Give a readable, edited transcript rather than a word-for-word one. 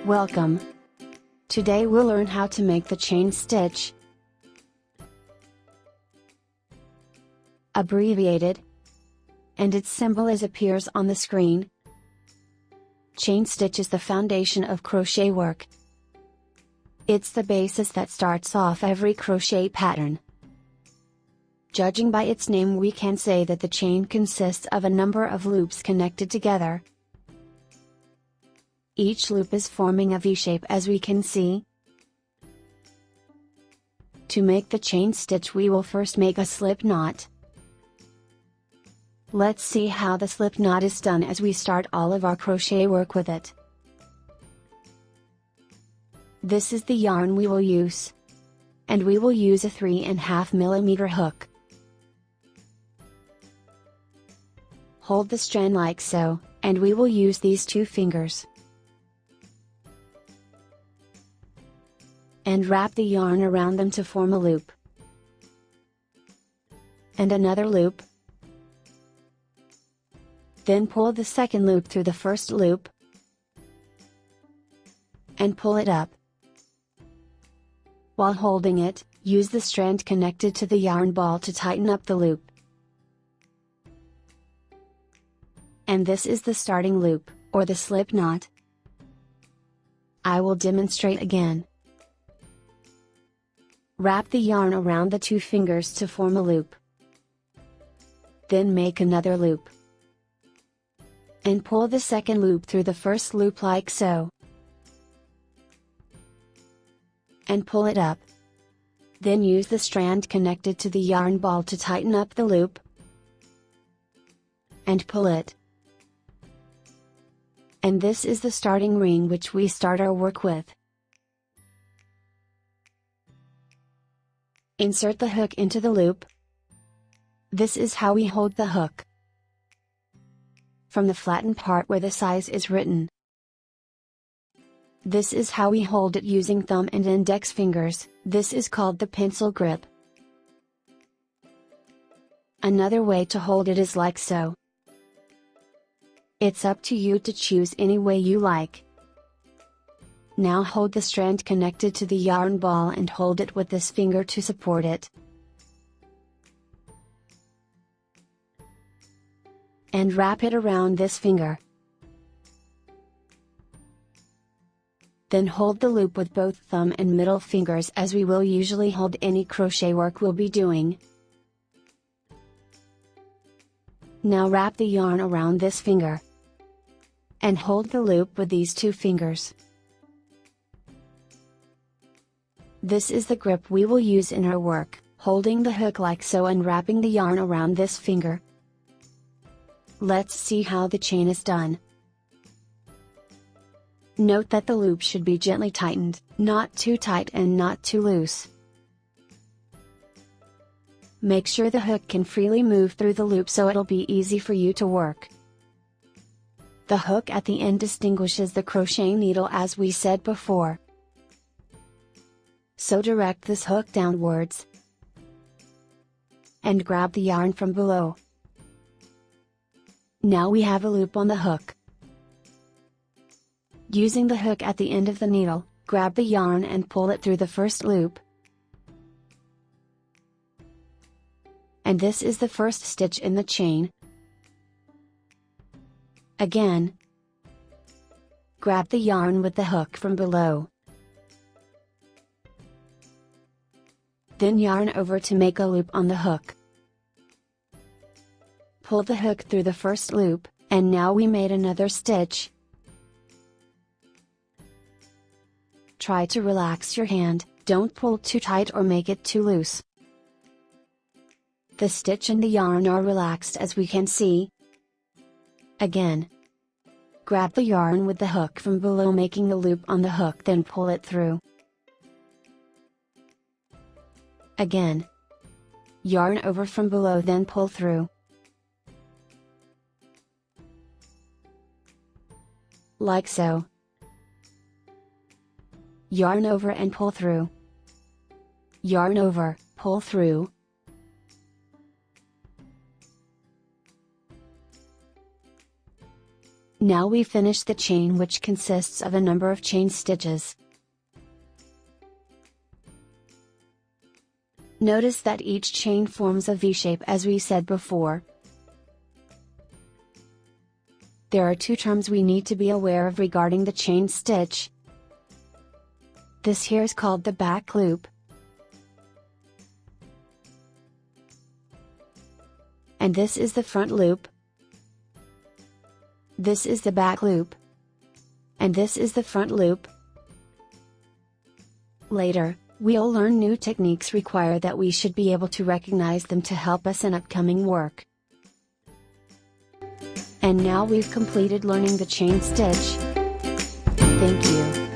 Welcome! Today we'll learn how to make the chain stitch, abbreviated, and its symbol as appears on the screen. Chain stitch is the foundation of crochet work. It's the basis that starts off every crochet pattern. Judging by its name, we can say that the chain consists of a number of loops connected together. Each loop is forming a V-shape, as we can see. To make the chain stitch, we will first make a slip knot. Let's see how the slip knot is done as we start all of our crochet work with it. This is the yarn we will use. And we will use a 3.5 mm hook. Hold the strand like so, and we will use these two fingers. And wrap the yarn around them to form a loop. And another loop. Then pull the second loop through the first loop. And pull it up. While holding it, use the strand connected to the yarn ball to tighten up the loop. And this is the starting loop, or the slip knot. I will demonstrate again. Wrap the yarn around the two fingers to form a loop. Then make another loop. And pull the second loop through the first loop like so. And pull it up. Then use the strand connected to the yarn ball to tighten up the loop. And pull it. And this is the starting ring which we start our work with. Insert the hook into the loop. This is how we hold the hook. From the flattened part where the size is written. This is how we hold it using thumb and index fingers. This is called the pencil grip. Another way to hold it is like so. It's up to you to choose any way you like. Now hold the strand connected to the yarn ball and hold it with this finger to support it. And wrap it around this finger. Then hold the loop with both thumb and middle fingers, as we will usually hold any crochet work we'll be doing. Now wrap the yarn around this finger. And hold the loop with these two fingers. This is the grip we will use in our work, holding the hook like so and wrapping the yarn around this finger. Let's see how the chain is done. Note that the loop should be gently tightened, not too tight and not too loose. Make sure the hook can freely move through the loop so it'll be easy for you to work. The hook at the end distinguishes the crochet needle, as we said before. So direct this hook downwards. And grab the yarn from below. Now we have a loop on the hook. Using the hook at the end of the needle, grab the yarn and pull it through the first loop. And this is the first stitch in the chain. Again, grab the yarn with the hook from below. Then yarn over to make a loop on the hook. Pull the hook through the first loop, and now we made another stitch. Try to relax your hand, don't pull too tight or make it too loose. The stitch and the yarn are relaxed, as we can see. Again, grab the yarn with the hook from below, making the loop on the hook, then pull it through. Again, yarn over from below, then pull through. Like so. Yarn over and pull through. Yarn over, pull through. Now we finish the chain, which consists of a number of chain stitches. Notice that each chain forms a V shape as we said before. There are two terms we need to be aware of regarding the chain stitch. This here is called the back loop, and this is the front loop. This is the back loop, and this is the front loop. Later, we'll learn new techniques require that we should be able to recognize them to help us in upcoming work. And now we've completed learning the chain stitch. Thank you.